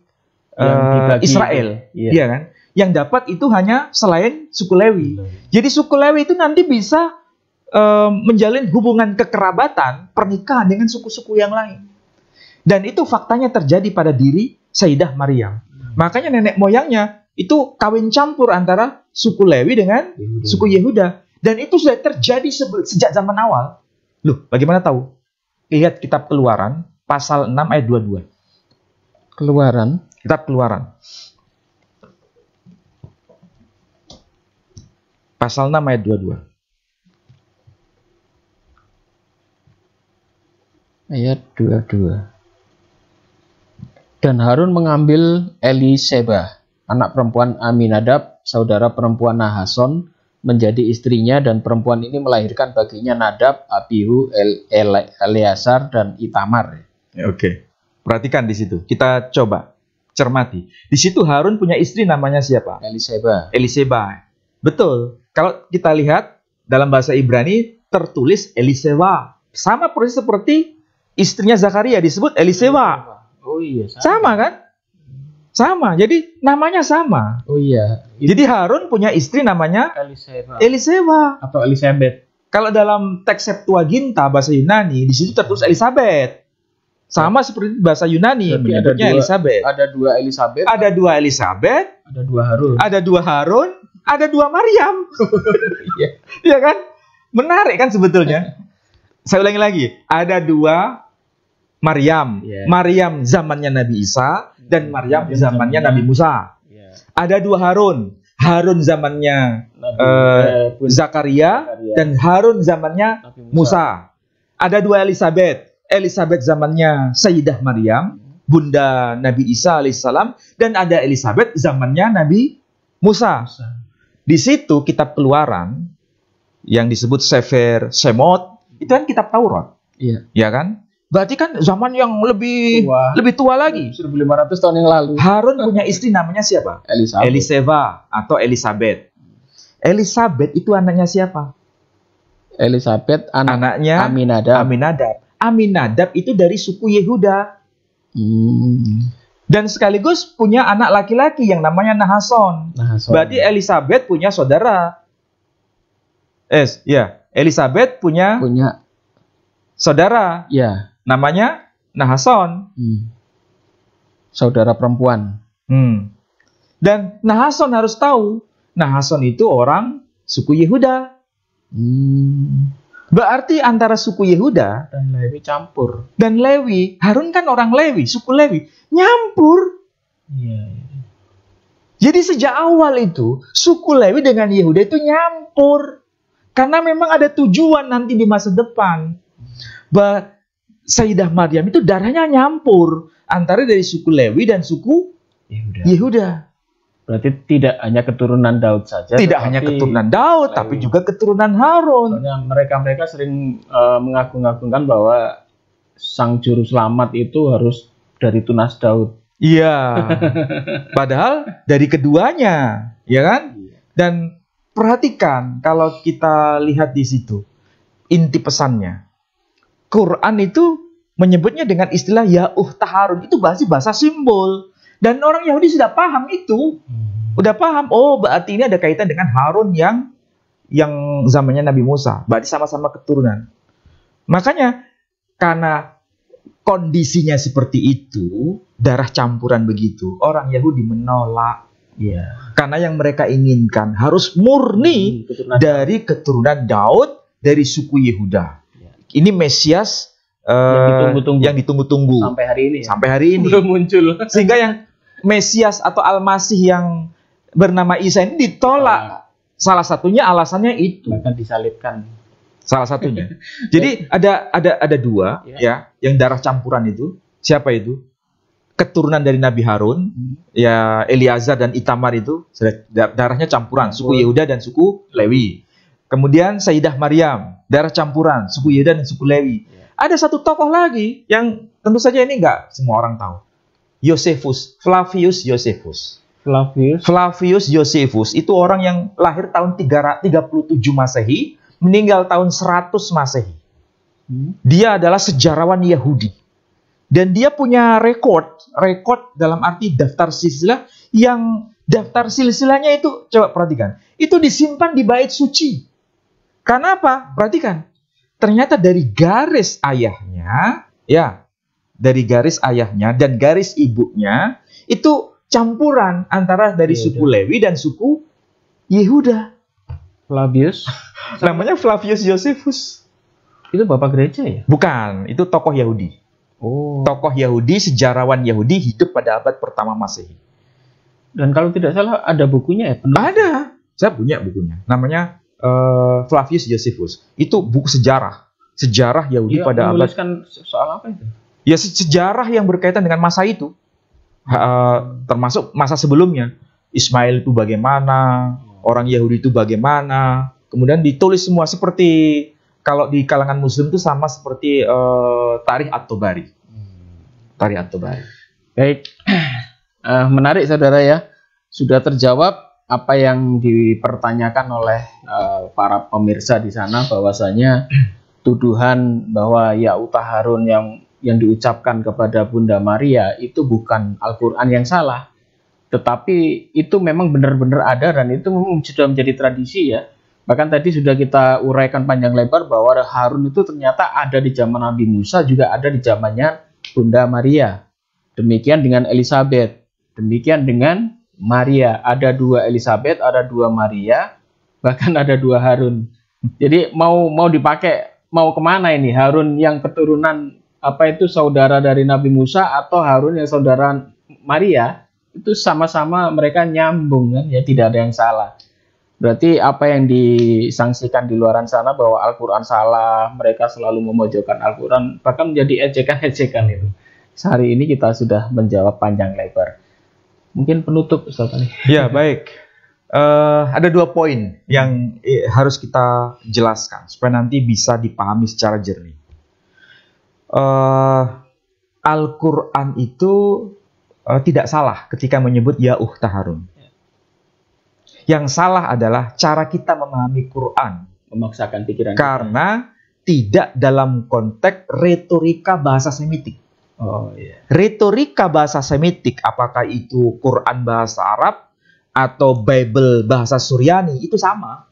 Israel. Iya kan? Yang dapat itu hanya selain suku Lewi. Jadi suku Lewi itu nanti bisa menjalin hubungan kekerabatan, pernikahan dengan suku-suku yang lain. Dan itu faktanya terjadi pada diri Sayyidah Maryam. Makanya nenek moyangnya itu kawin campur antara suku Lewi dengan suku Yehuda. Dan itu sudah terjadi sejak zaman awal. Loh, bagaimana tahu? Lihat kitab Keluaran, pasal 6 ayat 22. Keluaran. Kitab Keluaran. Pasal 6 ayat 22. Ayat 22. Dan Harun mengambil Eliseba, anak perempuan Aminadab, saudara perempuan Nahason, menjadi istrinya, dan perempuan ini melahirkan baginya Nadab, Abihu, Eleazar, dan Itamar. Oke. Perhatikan di situ. Kita coba cermati. Di situ Harun punya istri namanya siapa? Eliseba. Betul. Kalau kita lihat dalam bahasa Ibrani tertulis Eliseba. Sama persis seperti istrinya Zakaria disebut Eliseba. Oh iya. Sama kan? Sama. Jadi namanya sama. Oh iya. Jadi Harun punya istri namanya Eliseba atau Elizabeth. Kalau dalam teks Septuaginta bahasa Yunani di situ tertulis Elizabeth. Sama seperti bahasa Yunani, menyebutnya Elizabeth. Ada 2 Elizabeth. Ada 2 Elizabeth. Ada 2 Harun. Ada 2 Harun. Ada 2 Maryam. Iya kan? Menarik kan sebetulnya. Saya ulangi lagi. Ada 2 Maryam. Maryam zamannya Nabi Isa dan Maryam zamannya Nabi Musa. Ada 2 Harun. Harun zamannya Zakaria dan Harun zamannya Musa. Ada 2 Elizabeth. Elizabeth zamannya Sayyidah Maryam, bunda Nabi Isa alaihissalam, dan ada Elizabeth zamannya Nabi Musa. Di situ kitab Keluaran yang disebut Sefer Shemot itu kan kitab Taurat. Iya. Ya kan? Berarti kan zaman yang lebih tua lagi. 1500 tahun yang lalu. Harun punya istri namanya siapa? Elizabeth. Eliseba atau Elizabeth. Elizabeth itu anaknya siapa? Elisabet anaknya Aminadab. Aminadab itu dari suku Yehuda. Dan sekaligus punya anak laki-laki yang namanya Nahason. Berarti Elisabet punya saudara. Elisabet punya saudara. Ya. Namanya Nahason. Saudara perempuan. Dan Nahason harus tahu, Nahason itu orang suku Yehuda. Berarti antara suku Yehuda dan Lewi campur. Dan Lewi, Harun kan orang Lewi, suku Lewi, nyampur. Jadi sejak awal itu, suku Lewi dengan Yehuda itu nyampur. Karena memang ada tujuan nanti di masa depan. Sayyidah Maryam itu darahnya nyampur antara dari suku Lewi dan suku Yehuda. Berarti tidak hanya keturunan Daud saja. Tidak hanya keturunan Daud, tapi juga keturunan Harun. Soalnya mereka sering mengagung-agungkan bahwa sang juru selamat itu harus dari tunas Daud. Iya. Padahal dari keduanya, ya kan? Dan perhatikan kalau kita lihat di situ inti pesannya. Quran itu menyebutnya dengan istilah Ya'ukhta Harun. Itu bahasa simbol. Dan orang Yahudi sudah paham itu. Udah paham, oh berarti ini ada kaitan dengan Harun yang zamannya Nabi Musa. Berarti sama-sama keturunan. Makanya, karena kondisinya seperti itu, darah campuran begitu, orang Yahudi menolak. Karena yang mereka inginkan harus murni dari keturunan Daud, dari suku Yehuda. Ini Mesias yang ditunggu-tunggu. Sampai hari ini. Belum muncul. Sehingga yang Mesias atau Al-Masih yang bernama Isa ini ditolak. Salah satunya alasannya itu. Bahkan disalibkan. Salah satunya. Jadi ada dua yang darah campuran itu. Siapa itu? Keturunan dari Nabi Harun, ya Eliazar dan Itamar itu darahnya campuran, suku Yehuda dan suku Lewi. Kemudian Sayyidah Maryam, darah campuran, suku Yehuda dan suku Lewi. Ada satu tokoh lagi yang tentu saja ini nggak semua orang tahu. Flavius Josephus itu orang yang lahir tahun 37 Masehi, meninggal tahun 100 Masehi. Dia adalah sejarawan Yahudi. Dan dia punya rekod dalam arti daftar silsilah, yang daftar silsilahnya itu, coba perhatikan, itu disimpan di bait suci. Karena apa? Perhatikan. Ternyata dari garis ayahnya, dari garis ayahnya dan garis ibunya itu campuran antara dari suku Lewi dan suku Yehuda. Flavius. Namanya Flavius Josephus. Itu bapak gereja ya? Bukan, itu tokoh Yahudi. Tokoh Yahudi, sejarawan Yahudi, hidup pada abad pertama Masehi. Dan kalau tidak salah ada bukunya ya? Ada. Saya punya bukunya. Namanya Flavius Josephus. Itu buku sejarah Yahudi pada abad. Menuliskan soal apa itu? Ya, sejarah yang berkaitan dengan masa itu. Termasuk masa sebelumnya. Ismail itu bagaimana, orang Yahudi itu bagaimana. Kemudian ditulis semua seperti kalau di kalangan Muslim itu sama seperti Tarikh At-Tabari. Tarikh At-Tabari. Baik, menarik saudara ya. Sudah terjawab apa yang dipertanyakan oleh para pemirsa di sana, bahwasanya tuduhan bahwa Ya'ukhta Harun yang diucapkan kepada Bunda Maria itu bukan Al-Quran yang salah, tetapi itu memang benar-benar ada dan itu sudah menjadi tradisi ya. Bahkan tadi sudah kita uraikan panjang lebar bahwa Harun itu ternyata ada di zaman Nabi Musa, juga ada di zamannya Bunda Maria. Demikian dengan Elisabet, demikian dengan Maria. Ada dua Elisabet, ada dua Maria, bahkan ada dua Harun. Jadi mau dipakai, mau kemana ini? Harun yang keturunan saudara dari Nabi Musa, atau Harun yang saudara Maria? Itu sama-sama mereka nyambung kan, ya, tidak ada yang salah. Berarti apa yang disangsikan di luaran sana bahwa Al-Quran salah, mereka selalu memojokkan Al-Quran, bahkan menjadi ejekan-ejekan itu. Hari ini kita sudah menjawab panjang lebar. Mungkin penutup, Ustaz Ali. Ya, baik. Ada dua poin yang harus kita jelaskan supaya nanti bisa dipahami secara jernih. Al-Quran itu tidak salah ketika menyebut Ya'ukhta Harun. Yang salah adalah cara kita memahami Quran memaksakan pikiran kita. Karena tidak dalam konteks retorika bahasa Semitik. Oh iya. Retorika bahasa Semitik, apakah itu Quran bahasa Arab atau Bible bahasa Suryani, itu sama.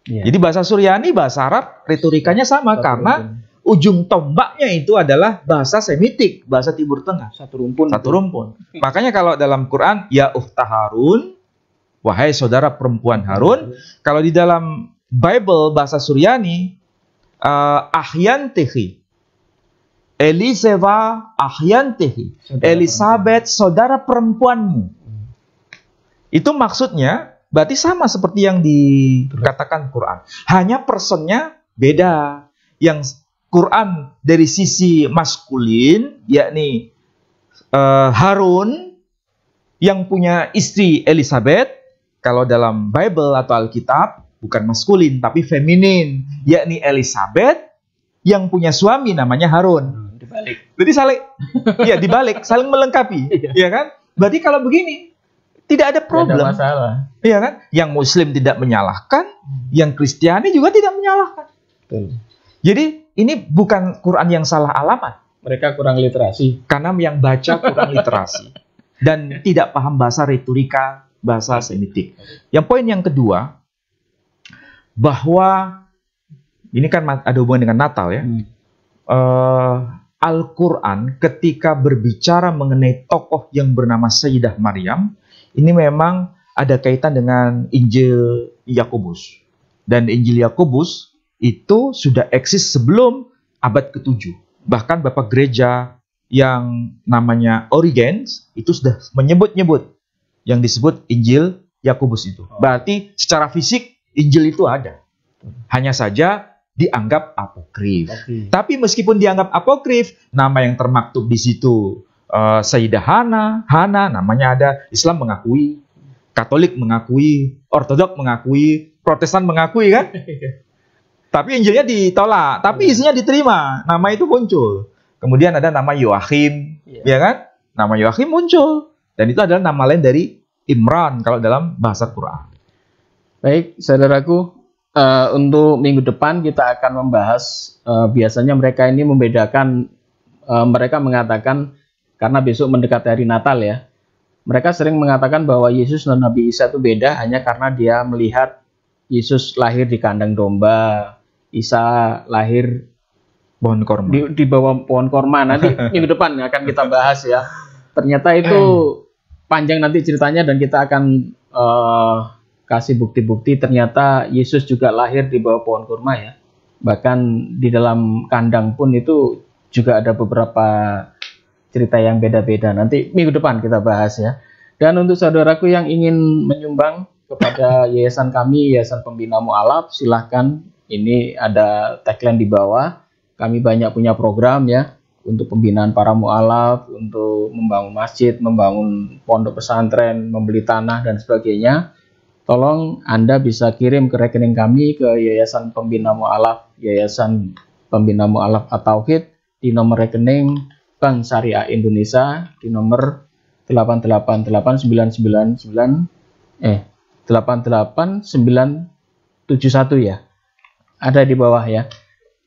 Iya. Jadi bahasa Suryani, bahasa Arab, retorikanya sama. Satu karena rumpun. ujung tombaknya itu adalah bahasa Semitik, bahasa Timur Tengah. Satu rumpun. Satu rumpun. Makanya kalau dalam Quran, ya ukhta Harun, wahai saudara perempuan Harun. Kalau di dalam Bible bahasa Suryani, ahyantihi, Eliseva ahyantihi, Elizabeth saudara perempuanmu. Itu maksudnya berarti sama seperti yang dikatakan Quran. Hanya personnya beda. Yang Quran dari sisi maskulin, yakni Harun yang punya istri Elizabeth. Kalau dalam Bible atau Alkitab bukan maskulin tapi feminin, yakni Elizabeth yang punya suami namanya Harun. Dibalik. Jadi saling, ya dibalik, saling melengkapi, ya kan? Berarti kalau begini tidak ada problem, tidak ada masalah, ya kan? Yang Muslim tidak menyalahkan, yang Kristiani juga tidak menyalahkan. Betul. Jadi ini bukan Quran yang salah alamat, Mereka kurang literasi. karena yang baca kurang literasi dan tidak paham bahasa retorika, bahasa Semitik. Yang poin yang kedua, bahwa ini kan ada hubungan dengan Natal ya. Al-Quran ketika berbicara mengenai tokoh yang bernama Sayyidah Maryam, ini memang ada kaitan dengan Injil Yakobus. Dan Injil Yakobus itu sudah eksis sebelum abad ke-7. Bahkan Bapak Gereja yang namanya Origenes itu sudah menyebut-nyebut yang disebut Injil Yakobus itu. Berarti secara fisik Injil itu ada. Hanya saja dianggap apokrif. Tapi meskipun dianggap apokrif, nama yang termaktub di situ Sayyidah Hana namanya ada. Islam mengakui, Katolik mengakui, Ortodok mengakui, Protestan mengakui kan? Tapi Injilnya ditolak, tapi isinya diterima. Nama itu muncul. Kemudian ada nama Yoachim, ya kan? Nama Yoachim muncul. Dan itu adalah nama lain dari Imran kalau dalam bahasa Quran. Baik, saudaraku, untuk minggu depan kita akan membahas, biasanya mereka ini membedakan, mereka mengatakan, karena besok mendekati hari Natal ya, mereka sering mengatakan bahwa Yesus dan Nabi Isa itu beda hanya karena dia melihat Yesus lahir di kandang domba, Isa lahir Pohon korma. di bawah pohon korma. Nanti minggu depan akan kita bahas ya. Ternyata itu panjang nanti ceritanya, dan kita akan kasih bukti-bukti ternyata Yesus juga lahir di bawah pohon kurma ya. Bahkan di dalam kandang pun itu juga ada beberapa cerita yang beda-beda. Nanti minggu depan kita bahas ya. Dan untuk saudaraku yang ingin menyumbang kepada yayasan kami, Yayasan Pembina Mu'alaf, silahkan. Ini ada tagline di bawah. Kami banyak punya program ya, untuk pembinaan para mu'alaf, untuk membangun masjid, membangun pondok pesantren, membeli tanah dan sebagainya. Tolong Anda bisa kirim ke rekening kami ke Yayasan Pembina Mu'alaf, Yayasan Pembina Mu'alaf At-Tauhid, di nomor rekening Bank Syariah Indonesia di nomor 88971 ya. Ada di bawah ya.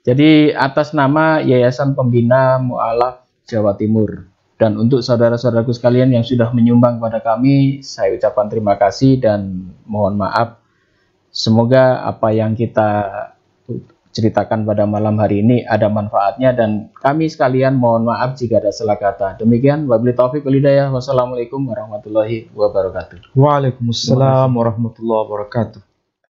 Jadi atas nama Yayasan Pembina Mu'alaf Jawa Timur. Dan untuk saudara-saudaraku sekalian yang sudah menyumbang kepada kami, saya ucapkan terima kasih dan mohon maaf. Semoga apa yang kita ceritakan pada malam hari ini ada manfaatnya, dan kami sekalian mohon maaf jika ada salah kata. Demikian, wabillahi taufiq wal hidayah. Wassalamualaikum warahmatullahi wabarakatuh. Waalaikumsalam warahmatullahi wabarakatuh.